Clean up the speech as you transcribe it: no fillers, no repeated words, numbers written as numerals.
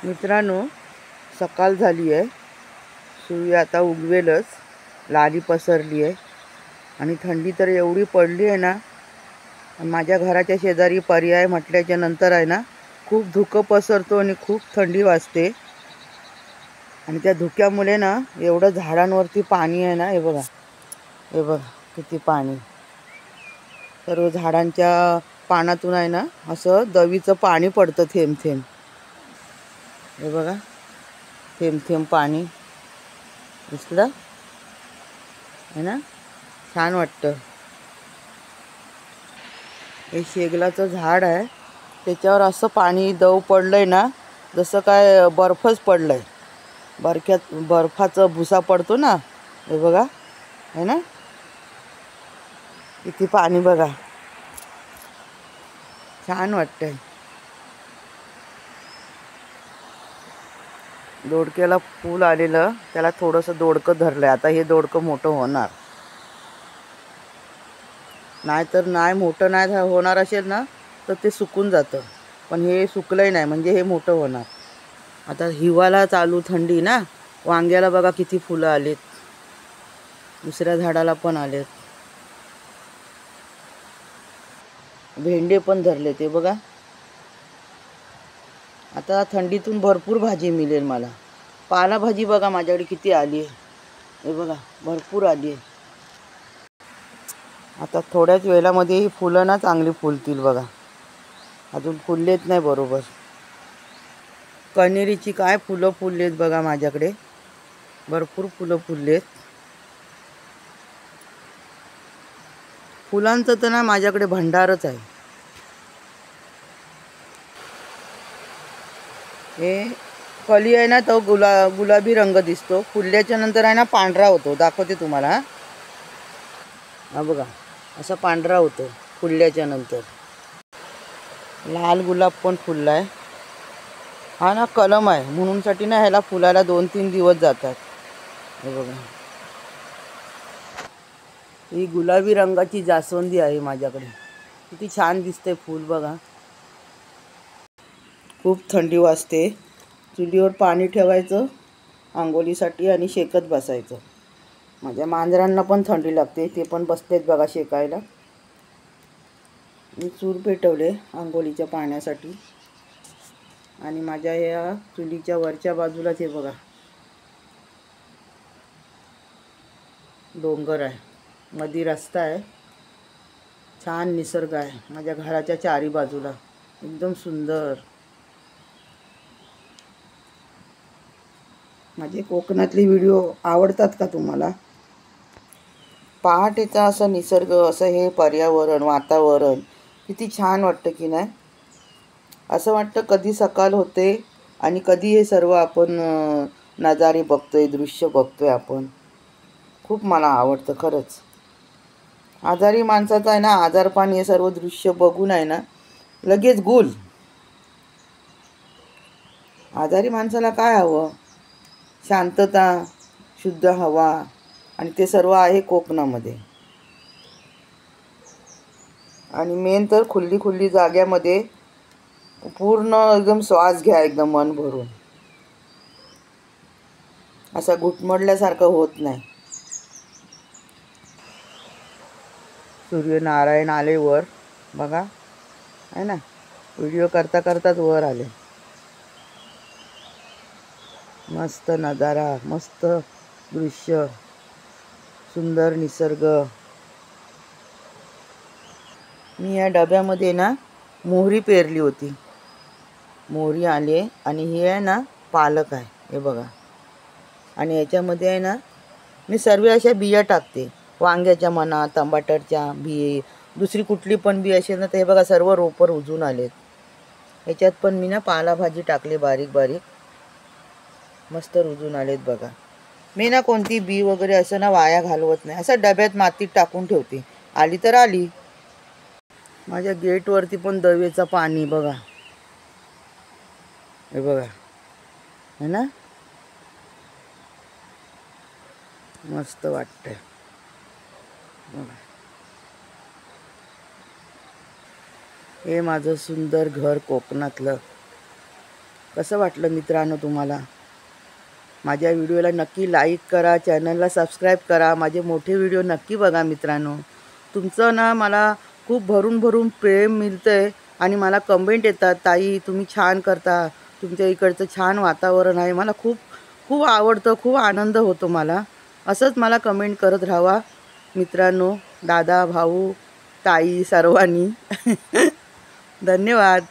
मित्रांनो, सकाळ झाली आहे. सूर्य आता उगवेलच. लाली पसरली आहे आणि थंडी तर एवढी पडली आहे ना. माझ्या घराच्या शेजारी पर्याय म्हटल्याच्या नंतर आहे ना, खूप धुकं पसरतो आणि खूप थंडी वाजते. आणि त्या धुक्यामुळे ना एवढं झाडांवरती पाणी आहे ना. हे बघा, हे बघा किती पाणी. सर्व झाडांच्या पानातून आहे ना असं दवीचं पाणी पडतं, थेंब थेंब. हे बघा, थेंब थेंब पाणी दिसलं है ना, छान वाटतं. हे शेगलाचं झाड आहे, त्याच्यावर असं पाणी दव पडलंय ना, जसं काय बर्फच पडलाय. बर्फाचा भुसा पडतो ना. हे बघा, है ना, किती पाणी बघा, छान वाटतंय. दोडक्याला फूल आलेलं, त्याला थोडंसं दोडकं धरलंय. आता हे दोडकं मोठं होणार, नाहीतर नाही मोठं नाही होणार असेल ना तर ते सुकून जातं. पण हे सुकलंय नाही म्हणजे हे मोठं होणार. आता हिवाळा चालू, थंडी ना. वांग्याला बघा किती फुलं आलेत, दुसऱ्या झाडाला पण आलेत. भेंडे पण धरले ते बघा. आता थंडीतून भरपूर भाजी मिळेल मला. पालेभाजी बघा माझ्याकडे किती आली आहे. हे बघा, भरपूर आली आहे. आता थोड्याच वेळामध्ये ही फुलं ना चांगली फुलतील बघा. अजून फुललेत नाही बरोबर. कण्हेरीची काय फुलं फुललेत बघा माझ्याकडे, भरपूर फुलं फुललेत. फुलांचं तर ना माझ्याकडे भंडारच आहे. हे कली आहे ना, तो गुलाबी रंग दिसतो. फुलल्याच्या नंतर आहे ना पांढरा होतो. दाखवते तुम्हाला. हा बघा, असा पांढरा होतो फुलल्याच्या नंतर. लाल गुलाब पण फुललाय. हा ना कलम आहे म्हणून साठी ना ह्याला फुलाला 2-3 दिवस जातात. हे बघा, ही गुलाबी रंगाची जास्वंदी आहे माझ्याकडे. किती छान दिसते फूल बघा. खूप थंडी वाजते. चुलीवर पाणी ठेवायचं आंघोळीसाठी आणि शेकत बसायचं. माझ्या मांजरांना पण थंडी लागते, ते पण बसलेत बघा शेकायला. मी चूल पेटवले आंघोळीच्या पाण्यासाठी. आणि माझ्या या चुलीच्या वरच्या बाजूलाच हे बघा डोंगर आहे, मध्ये रस्ता आहे, छान निसर्ग आहे माझ्या घराच्या चारी बाजूला, एकदम सुंदर. माझे कोकणातले व्हिडिओ आवडतात का तुम्हाला? पहाटेचा असा निसर्ग, असं हे पर्यावरण, वातावरण किती छान वाटतं की नाही. असं वाटतं कधी सकाळ होते आणि कधी हे सर्व आपण नजारे बघतोय, दृश्य बघतोय आपण. खूप मला आवडतं खरंच. आजारी माणसाचं आहे ना आजारपण, हे सर्व दृश्य बघून आहे ना लगेच गुल. आजारी माणसाला काय हवं? शांतता, शुद्ध हवा, आणि ते सर्व आहे कोकणामध्ये. आणि मेन तर खुल्ली खुल्ली जाग्यामध्ये पूर्ण एकदम श्वास घ्या, एकदम मन भरून. असं घुटमडल्यासारखं होत नाही. सूर्यनारायण आले वर बघा, आहे ना. व्हिडिओ करता करताच वर आले. मस्त नजारा, मस्त दृश्य, सुंदर निसर्ग. मी या डब्यामध्ये ना मोहरी पेरली होती. मोहरी आली आणि हे आहे ना पालक आहे, हे बघा. आणि याच्यामध्ये आहे ना मी सर्व अशा बिया टाकते. वांग्याच्या म्हणा, टमाटरच्या बी, दुसरी कुठली पण बी असेल ना, तर हे बघा सर्व रोपर उजून आलेत. ह्याच्यात पण मी ना पालाभाजी टाकली बारीक बारीक, मस्त रुजून आलेत बघा. मी ना कोणती बी वगैरे असं ना वाया घालवत नाही. असं डब्यात मातीत टाकून ठेवते, आली तर आली. माझ्या गेटवरती पण दवेचं पाणी बघा, हे बघा, है ना, मस्त वाटतंय. हे माझं सुंदर घर कोकणातलं. कसं वाटलं मित्रांनो तुम्हाला? माझ्या व्हिडिओला नक्की लाईक करा, चॅनलला सबस्क्राईब करा, माझे मोठे व्हिडिओ नक्की बघा मित्रांनो. तुमचं ना मला खूप भरून भरून प्रेम मिळतं आहे आणि मला कमेंट येतात, ताई तुम्ही छान करता, तुमच्या इकडचं छान वातावरण आहे. मला खूप खूप आवडतं, खूप आनंद होतो मला. असंच मला कमेंट करत राहावा मित्रांनो, दादा, भाऊ, ताई सर्वांनी. धन्यवाद.